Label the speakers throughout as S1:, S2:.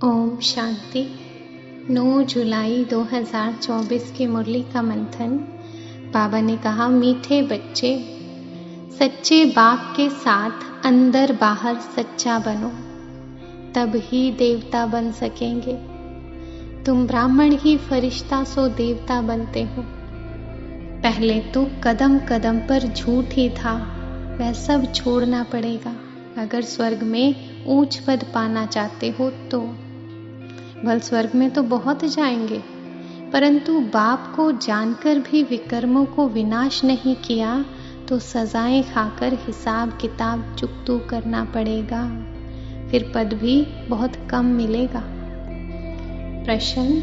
S1: ओम शांति। 9 जुलाई 2024 की मुरली का मंथन। बाबा ने कहा, मीठे बच्चे, सच्चे बाप के साथ अंदर बाहर सच्चा बनो, तब ही देवता बन सकेंगे। तुम ब्राह्मण ही फरिश्ता सो देवता बनते हो। पहले तो कदम कदम पर झूठ ही था, वह सब छोड़ना पड़ेगा अगर स्वर्ग में ऊंच पद पाना चाहते हो तो। भल स्वर्ग में तो बहुत जाएंगे, परंतु बाप को जानकर भी विकर्मों को विनाश नहीं किया तो सजाएं खाकर हिसाब किताब चुकतू करना पड़ेगा, फिर पद भी बहुत कम मिलेगा। प्रश्न,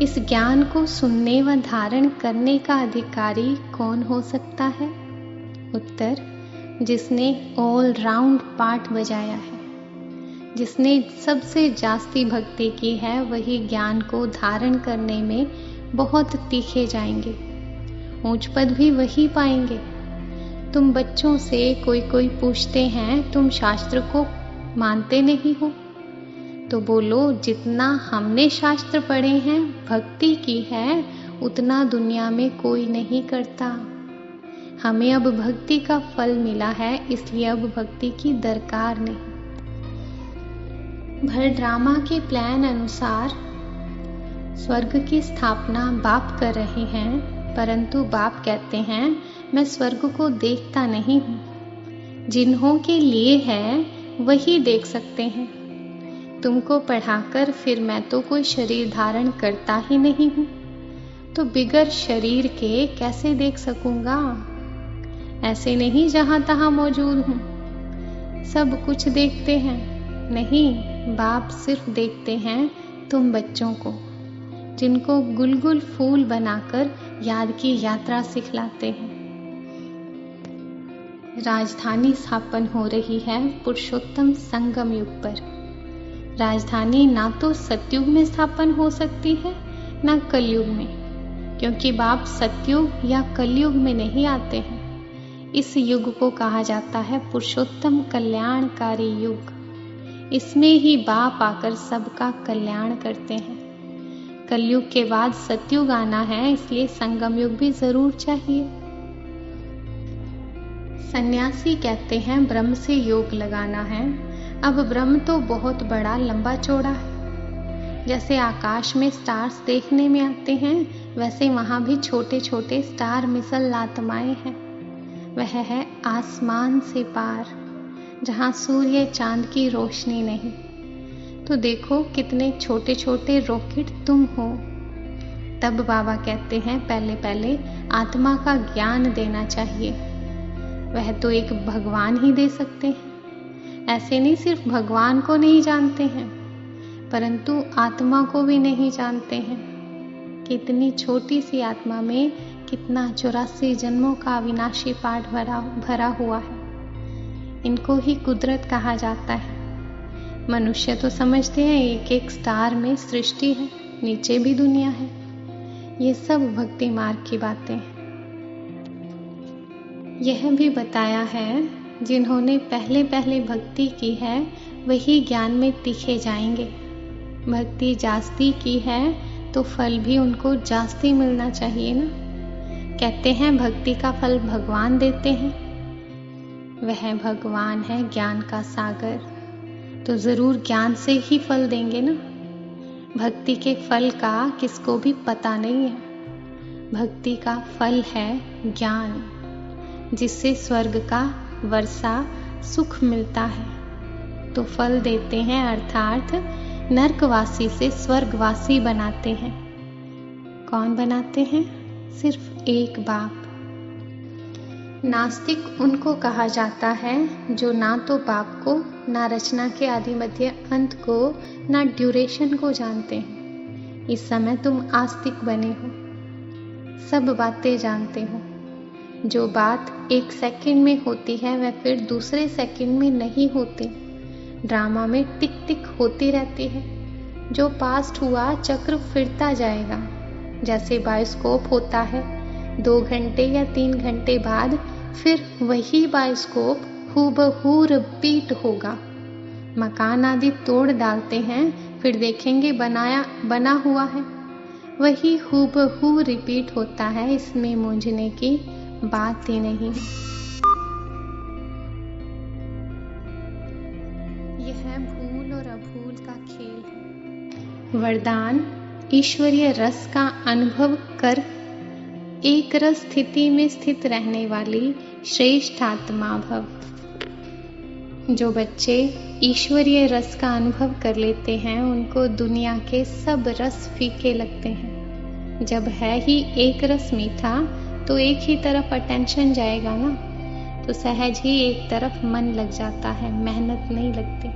S1: इस ज्ञान को सुनने व धारण करने का अधिकारी कौन हो सकता है? उत्तर, जिसने ऑल राउंड पार्ट बजाया है, जिसने सबसे जास्ती भक्ति की है, वही ज्ञान को धारण करने में बहुत तीखे जाएंगे, ऊंच पद भी वही पाएंगे। तुम बच्चों से कोई पूछते हैं, तुम शास्त्र को मानते नहीं हो? तो बोलो, जितना हमने शास्त्र पढ़े हैं, भक्ति की है, उतना दुनिया में कोई नहीं करता। हमें अब भक्ति का फल मिला है, इसलिए अब भक्ति की दरकार नहीं। भर ड्रामा के प्लान अनुसार स्वर्ग की स्थापना बाप कर रहे हैं, परंतु बाप कहते हैं, मैं स्वर्ग को देखता नहीं हूँ। जिन्हों के लिए है वही देख सकते हैं। तुमको पढ़ाकर फिर मैं तो कोई शरीर धारण करता ही नहीं हूँ, तो बिगर शरीर के कैसे देख सकूंगा? ऐसे नहीं जहां तहां मौजूद हूँ, सब कुछ देखते हैं। नहीं, बाप सिर्फ देखते हैं तुम बच्चों को, जिनको गुलगुल फूल बनाकर याद की यात्रा सिखलाते हैं। राजधानी स्थापन हो रही है पुरुषोत्तम संगम युग पर। राजधानी ना तो सतयुग में स्थापन हो सकती है, ना कलयुग में, क्योंकि बाप सतयुग या कलयुग में नहीं आते हैं। इस युग को कहा जाता है पुरुषोत्तम कल्याणकारी युग। इसमें ही बाप आकर सबका कल्याण करते हैं। कलयुग के बाद सतयुग आना है, इसलिए संगम युग भी जरूर चाहिए। सन्यासी कहते हैं ब्रह्म से योग लगाना है। अब ब्रह्म तो बहुत बड़ा लंबा चौड़ा है। जैसे आकाश में स्टार्स देखने में आते हैं, वैसे वहां भी छोटे छोटे स्टार मिसल आत्माएं हैं। वह है आसमान से पार, जहां सूर्य चांद की रोशनी नहीं। तो देखो कितने छोटे छोटे रॉकेट तुम हो। तब बाबा कहते हैं, पहले पहले आत्मा का ज्ञान देना चाहिए। वह तो एक भगवान ही दे सकते हैं। ऐसे नहीं सिर्फ भगवान को नहीं जानते हैं, परंतु आत्मा को भी नहीं जानते हैं। कितनी छोटी सी आत्मा में कितना 84 जन्मों का अविनाशी पाठ भरा हुआ है। इनको ही कुदरत कहा जाता है। मनुष्य तो समझते हैं एक एक स्टार में सृष्टि है, नीचे भी दुनिया है। ये सब भक्ति मार्ग की बातें हैं। यह भी बताया है, जिन्होंने पहले पहले भक्ति की है, वही ज्ञान में तीखे जाएंगे। भक्ति जास्ती की है तो फल भी उनको जास्ती मिलना चाहिए ना। कहते हैं भक्ति का फल भगवान देते हैं। वह भगवान है ज्ञान का सागर, तो जरूर ज्ञान से ही फल देंगे ना। भक्ति के फल का किसको भी पता नहीं है। भक्ति का फल है ज्ञान, जिससे स्वर्ग का वर्षा सुख मिलता है। तो फल देते हैं, अर्थात नरकवासी से स्वर्गवासी बनाते हैं। कौन बनाते हैं? सिर्फ एक बाप। नास्तिक उनको कहा जाता है जो ना तो बाप को, ना रचना के आदि मध्य अंत को, ना ड्यूरेशन को जानते हैं। इस समय तुम आस्तिक बने हो, सब बातें जानते हो। जो बात एक सेकंड में होती है, वह फिर दूसरे सेकंड में नहीं होती। ड्रामा में टिक टिक होती रहती है। जो पास्ट हुआ चक्र फिरता जाएगा। जैसे बायोस्कोप होता है, 2 घंटे या 3 घंटे बाद फिर वही बायोस्कोप हूबहू रिपीट होगा। मकान आदि तोड़ डालते हैं फिर देखेंगे बना हुआ है। वही हूबहू रिपीट होता है, इसमें मूंझने की बात ही नहीं है। यह भूल और अभूल का खेल है। वरदान: ईश्वरीय रस का अनुभव कर एक रस स्थिति में स्थित रहने वाली श्रेष्ठ आत्मा भव। जो बच्चे ईश्वरीय रस का अनुभव कर लेते हैं उनको दुनिया के सब रस फीके लगते हैं। जब है ही एक रस मीठा तो एक ही तरफ अटेंशन जाएगा ना, तो सहज ही एक तरफ मन लग जाता है, मेहनत नहीं लगती।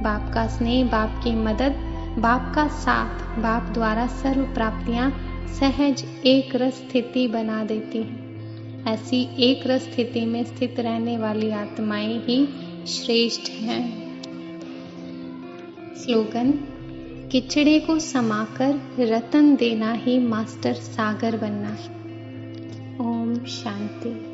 S1: बाप का स्नेह, बाप की मदद, बाप का साथ, बाप द्वारा सर्व प्राप्तियां सहज एक रस स्थिति बना देती हैं। ऐसी एक रस स्थिति में स्थित रहने वाली आत्माएं ही श्रेष्ठ हैं। स्लोगन: किचड़े को समाकर रतन देना ही मास्टर सागर बनना है। ओम शांति।